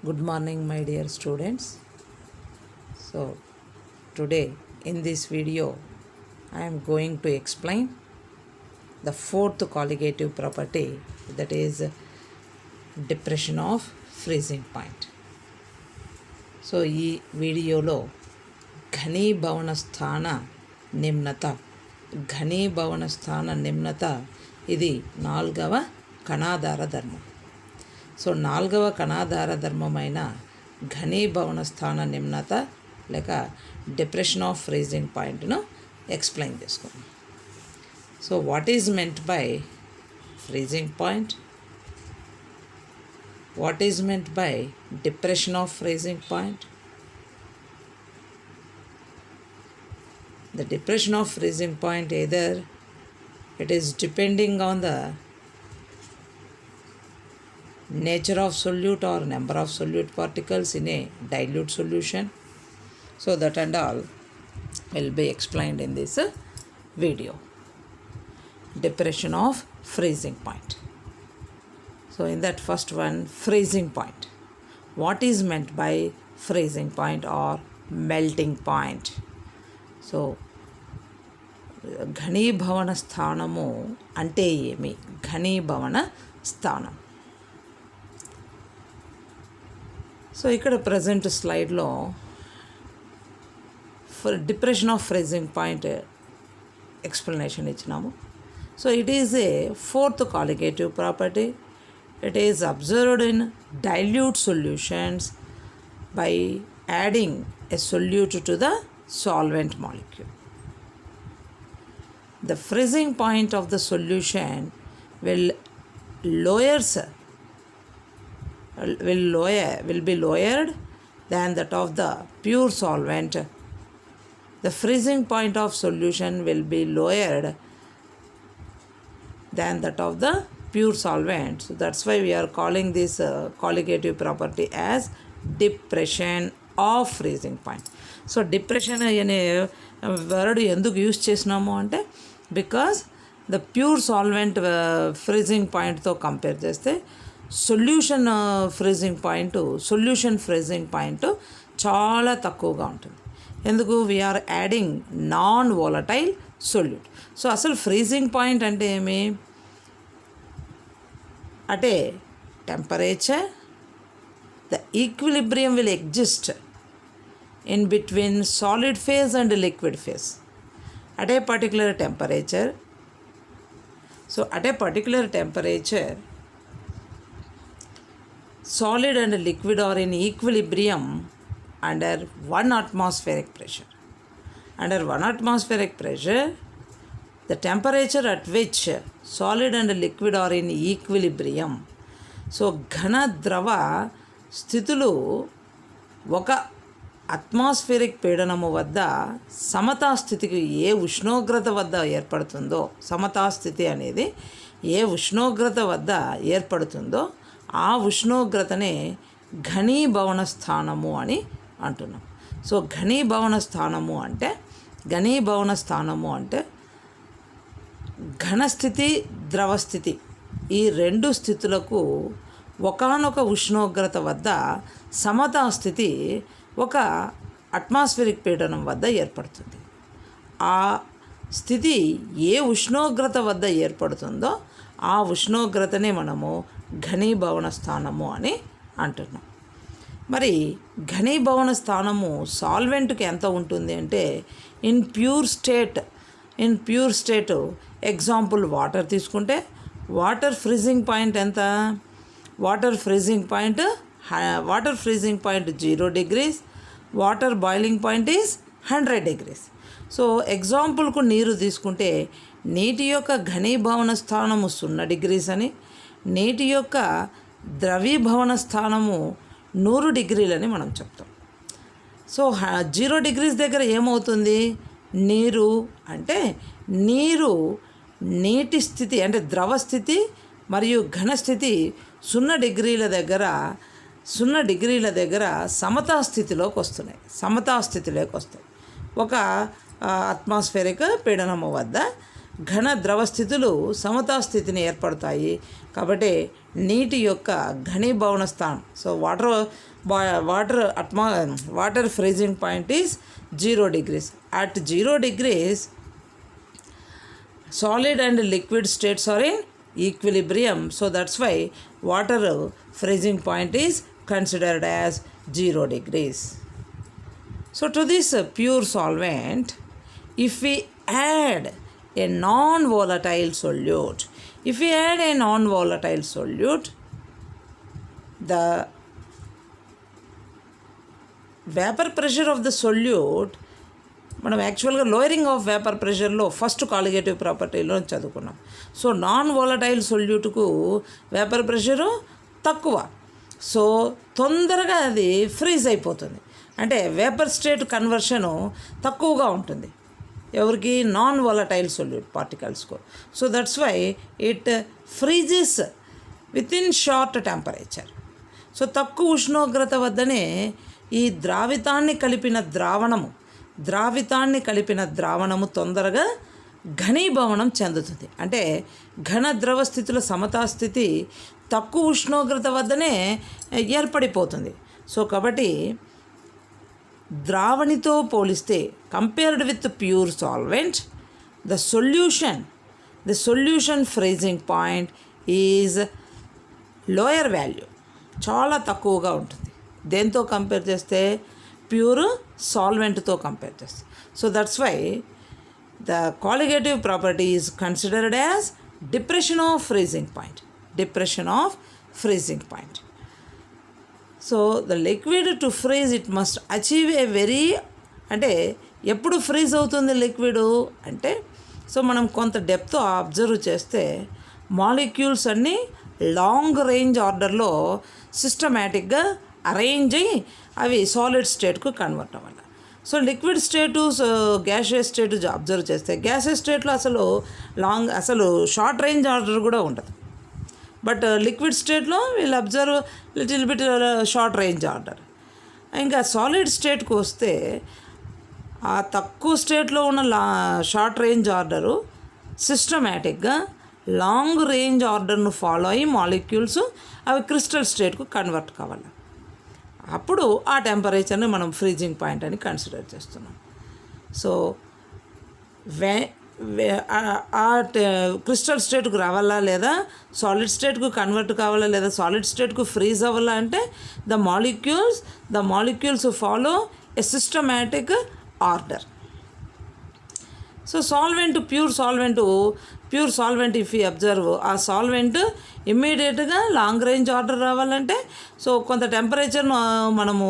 Good morning, my dear students. So today in this video I am going to explain the fourth colligative property, that is depression of freezing point. So ఈ వీడియోలో ఘనీభవన స్థాన నిమ్నత ఇది 4వ కణాధార ధర్మం. So 4వ కణాధార ధర్మమైన ఘనీభవన స్థాన నిమ్నత లేక డిప్రెషన్ ఆఫ్ ఫ్రీజింగ్ పాయింట్ను ఎక్స్ప్లెయిన్ చేసుకుందాం. So what is meant by freezing point? What is meant by depression of freezing point? The depression of freezing point, either it is depending on the nature of solute or number of solute particles in a dilute solution. So that and all will be explained in this video. Depression of freezing point. So in that first one, freezing point. What is meant by freezing point or melting point? So ఘనీభవన స్థానము అంటే ఏమి? ఘనీభవన స్థానం. So ఇక్కడ present స్లైడ్లో depression of freezing point explanation ఇచ్చినాము. So it is a fourth colligative property. It is observed in dilute solutions by adding a solute to the solvent molecule. The freezing point of the solution will be lowered than that of the pure solvent. The freezing point of solution will be lowered than that of the pure solvent. So that's why we are calling this colligative property as depression of freezing point. So depression అనే word ఎందుకు use చేసినాము అంటే, because the pure solvent freezing పాయింట్తో compare చేస్తే solution freezing point చాలా తక్కువగా ఉంటుంది. ఎందుకు? We are adding non volatile solute. So అసలు ఫ్రీజింగ్ పాయింట్ అంటే ఏమి? At a temperature, the equilibrium will exist in between solid phase and liquid phase. At a particular temperature, solid and liquid are in equilibrium under 1 atmospheric pressure. Under 1 atmospheric pressure, the temperature at which solid and liquid are in equilibrium. So ఘన ద్రవ స్థితులు ఒక atmospheric పీడనము వద్ద సమతాస్థితికి ఏ ఉష్ణోగ్రత వద్ద ఏర్పడుతుందో, సమతాస్థితి అనేది ఏ ఉష్ణోగ్రత వద్ద ఏర్పడుతుందో ఆ ఉష్ణోగ్రతనే ఘనీభవన స్థానము అని అంటున్నాం. సో ఘనీభవన స్థానము అంటే ఘనస్థితి, ద్రవస్థితి ఈ రెండు స్థితులకు ఒకానొక ఉష్ణోగ్రత వద్ద సమతాస్థితి ఒక అట్మాస్ఫిరిక్ పీడనం వద్ద ఏర్పడుతుంది. ఆ స్థితి ఏ ఉష్ణోగ్రత వద్ద ఏర్పడుతుందో ఆ ఉష్ణోగ్రతనే మనము ఘనీభవన స్థానము అని అంటున్నాం. మరి ఘనీభవన స్థానము సాల్వెంట్కి ఎంత ఉంటుంది అంటే, in pure state example water తీసుకుంటే వాటర్ ఫ్రీజింగ్ పాయింట్ ఎంత? Water freezing point 0 degrees, water boiling point is 100 degrees. So ఎగ్జాంపుల్కు నీరు తీసుకుంటే నీటి యొక్క ఘనీభవన స్థానము 0 degrees అని, నీటి యొక్క ద్రవీభవన స్థానము 100 degrees అని మనం చెప్తాం. సో 0 degrees దగ్గర ఏమవుతుంది? నీరు నీటి స్థితి అంటే ద్రవస్థితి మరియు ఘనస్థితి 0 degrees దగ్గర సమతాస్థితిలోకి వస్తాయి. ఒక అట్మాస్ఫిరిక్ పీడనము వద్ద ఘన ద్రవస్థితులు సమతాస్థితిని ఏర్పడతాయి. కాబట్టి నీటి యొక్క ఘనీభవన స్థానం. So water freezing point is 0 degrees. At 0 degrees, solid and liquid states are in equilibrium. So that's why water freezing point is considered as 0 degrees. So to this pure solvent, if we add a non-volatile solute, the vapour pressure of the solute, మనం యాక్చువల్గా lowering of vapour ప్రెషర్లో first colligative ప్రాపర్టీలో చదువుకున్నాం. So non volatile సొల్యూట్కు vapour pressure తక్కువ, so తొందరగా అది freeze అయిపోతుంది. అంటే వేపర్ స్టేట్ కన్వర్షను తక్కువగా ఉంటుంది ఎవరికి, నాన్ వాలటైల్ సొల్యూట్ పార్టికల్స్కు. So that's why it freezes with in short temperature. So తక్కువ ఉష్ణోగ్రత వద్దనే ఈ ద్రావితాన్ని కలిపిన ద్రావణము తొందరగా ఘనీభవనం చెందుతుంది. అంటే ఘన ద్రవ స్థితుల సమతాస్థితి తక్కువ ఉష్ణోగ్రత వద్దనే ఏర్పడిపోతుంది. సో కాబట్టి ద్రావణితో పోలిస్తే compared with pure solvent, the solution freezing point is lower value, చాలా తక్కువగా ఉంటుంది. దేంతో కంపేర్ చేస్తే, ప్యూర్ సాల్వెంట్తో కంపేర్ చేస్తే. So that's why the colligative property is considered as depression of freezing point. So the liquid to freeze it must achieve a very, అంటే ఎప్పుడు freeze అవుతుంది లిక్విడ్ అంటే, సో మనం కొంత డెప్త్ అబ్జర్వ్ చేస్తే మాలిక్యూల్స్ అన్నీ లాంగ్ రేంజ్ ఆర్డర్లో సిస్టమేటిక్గా అరేంజ్ అయ్యి అవి సాలిడ్ స్టేట్కు కన్వర్ట్ అవ్వాలి. సో లిక్విడ్ స్టేటు, గ్యాసియస్ స్టేటు అబ్జర్వ్ చేస్తే గ్యాసియస్ స్టేట్లో అసలు షార్ట్ రేంజ్ ఆర్డర్ కూడా ఉండదు. బట్ లిక్విడ్ స్టేట్లో వీళ్ళు observe little bit short range order. ఇంకా సాలిడ్ స్టేట్కి వస్తే ఆ తక్కువ స్టేట్లో ఉన్న షార్ట్ రేంజ్ ఆర్డరు సిస్టమేటిక్గా లాంగ్ రేంజ్ ఆర్డర్ను ఫాలో అయ్యి మాలిక్యూల్స్ అవి క్రిస్టల్ స్టేట్కు కన్వర్ట్ కావాలి. అప్పుడు ఆ టెంపరేచర్ని మనం ఫ్రీజింగ్ పాయింట్ అని కన్సిడర్ చేస్తున్నాం. సో క్రిస్టల్ స్టేట్కు రావాలా, లేదా సాలిడ్ స్టేట్కు కన్వర్ట్ కావాలా, లేదా సాలిడ్ స్టేట్కు ఫ్రీజ్ అవ్వాలా అంటే the molecules follow a systematic order. So pure solvent if you observe, ఆ సాల్వెంట్ ఇమ్మీడియట్గా లాంగ్ రేంజ్ ఆర్డర్ రావాలంటే సో కొంత టెంపరేచర్ను మనము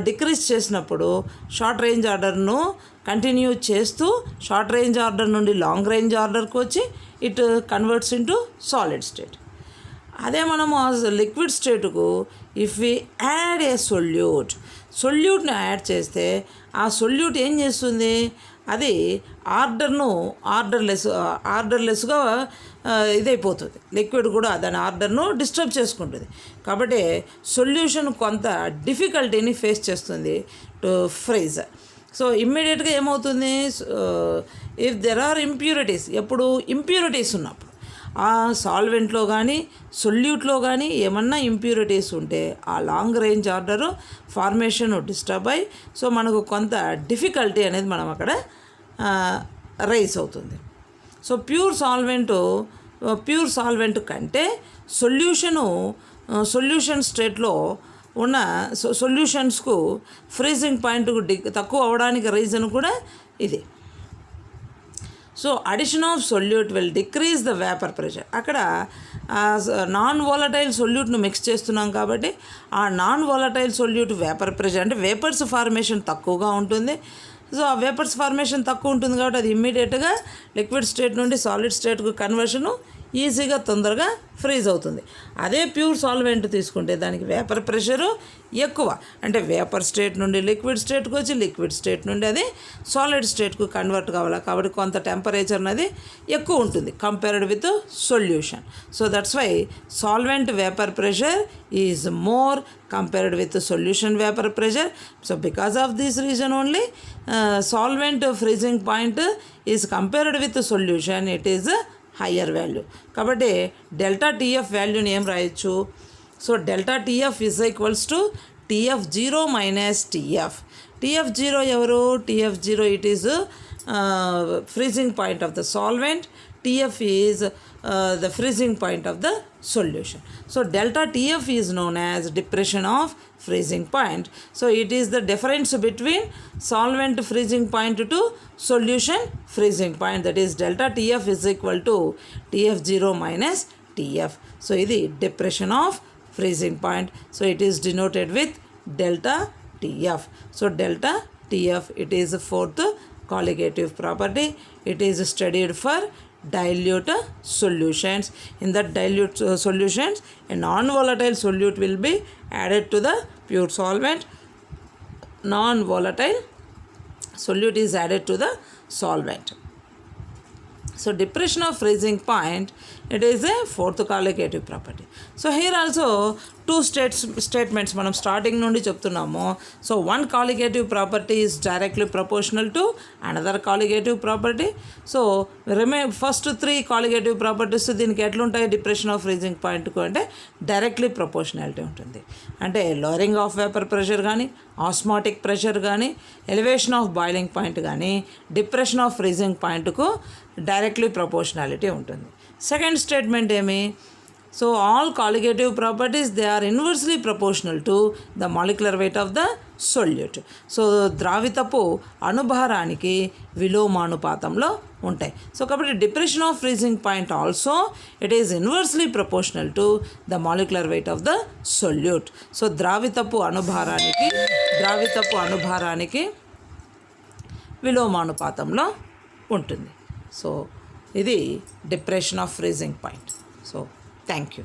డిక్రీజ్ చేసినప్పుడు షార్ట్ రేంజ్ ఆర్డర్ను కంటిన్యూ చేస్తూ షార్ట్ రేంజ్ ఆర్డర్ నుండి లాంగ్ రేంజ్ ఆర్డర్కి వచ్చి it converts into solid state. అదే మనము లిక్విడ్ స్టేట్కు ఇఫ్ వి యాడ్ ఏ సొల్యూట్ని యాడ్ చేస్తే ఆ సొల్యూట్ ఏం చేస్తుంది, అది ఆర్డర్లెస్గా ఇదైపోతుంది. లిక్విడ్ కూడా దాని ఆర్డర్ను డిస్టర్బ్ చేసుకుంటుంది. కాబట్టి సొల్యూషన్ కొంత డిఫికల్టీని ఫేస్ చేస్తుంది టు ఫ్రీజ్. సో ఇమ్మీడియట్గా ఏమవుతుంది, ఇఫ్ దెర్ ఆర్ ఇంప్యూరిటీస్, ఎప్పుడు ఇంప్యూరిటీస్ ఉన్నప్పుడు ఆ సాల్వెంట్లో కానీ సొల్యూట్లో కానీ ఏమన్నా ఇంప్యూరిటీస్ ఉంటే ఆ long range order formation disturb అయ్యి సో మనకు కొంత డిఫికల్టీ అనేది మనం అక్కడ రైజ్ అవుతుంది. సో ప్యూర్ సాల్వెంట్ కంటే సొల్యూషన్ స్టేట్లో ఉన్న సొల్యూషన్స్కు ఫ్రీజింగ్ పాయింట్ తక్కువ అవడానికి రీజన్ కూడా ఇది. So addition of solute will decrease the vapour pressure. అక్కడ నాన్ వాలటైల్ సొల్యూట్ను మిక్స్ చేస్తున్నాం కాబట్టి ఆ non volatile solute vapour pressure అంటే వేపర్స్ ఫార్మేషన్ తక్కువగా ఉంటుంది. సో ఆ వేపర్స్ ఫార్మేషన్ తక్కువ ఉంటుంది కాబట్టి అది ఇమ్మీడియట్గా లిక్విడ్ స్టేట్ నుండి సాలిడ్ స్టేట్కు కన్వర్షను ఈజీగా తొందరగా ఫ్రీజ్ అవుతుంది. అదే ప్యూర్ సాల్వెంట్ తీసుకుంటే దానికి వేపర్ ప్రెషరు ఎక్కువ, అంటే వేపర్ స్టేట్ నుండి లిక్విడ్ స్టేట్కి వచ్చి లిక్విడ్ స్టేట్ నుండి అది సాలిడ్ స్టేట్కు కన్వర్ట్ కావాలి. కాబట్టి కొంత టెంపరేచర్ అనేది ఎక్కువ ఉంటుంది compared with solution. So that's why solvent vapour pressure is more compared with solution vapor pressure. So because of this reason only solvent freezing point is compared with solution, it is higher value. కాబట్టి delta TF వాల్యూని ఏం రాయొచ్చు? So delta TF is equals to TF0 minus TF. TF0 ఎవరు? TF0 it is freezing point of the solvent. TF is the freezing point of the solution. So delta TF is known as depression of freezing point. So it is the difference between solvent freezing point to solution freezing point, that is delta TF is equal to TF0 minus TF. So ఇది depression of freezing point. So it is denoted with delta TF. So delta TF, it is fourth colligative property. It is studied for dilute solutions. In that dilute solutions, a non-volatile solute will be added to the pure solvent. Non-volatile solute is added to the solvent. So depression of freezing point, it is a fourth colligative property. So here also two statements మనం starting నుండి చెప్తున్నాము. So one colligative property is directly proportional to another colligative property. So first three colligative properties దీనికి ఎట్లుంటాయి depression of freezing పాయింట్కు అంటే directly proportionality ఉంటుంది. అంటే lowering of vapour pressure కానీ, ఆస్మాటిక్ ప్రెషర్ కానీ, ఎలివేషన్ ఆఫ్ బాయిలింగ్ పాయింట్ కానీ depression of freezing పాయింట్కు డైరెక్ట్లీ ప్రపోర్షనాలిటీ ఉంటుంది. సెకండ్ స్టేట్మెంట్ ఏమి? So all colligative properties they are inversely proportional to the molecular weight of the solute. So ద్రావితపు అణుభారానికి విలోమానుపాతంలో ఉంటాయి. సో కాబట్టి depression of freezing point also it is inversely proportional to the molecular weight of the solute. So ద్రావితపు అణుభారానికి విలోమానుపాతంలో ఉంటుంది. So ఇది depression of freezing point. So thank you.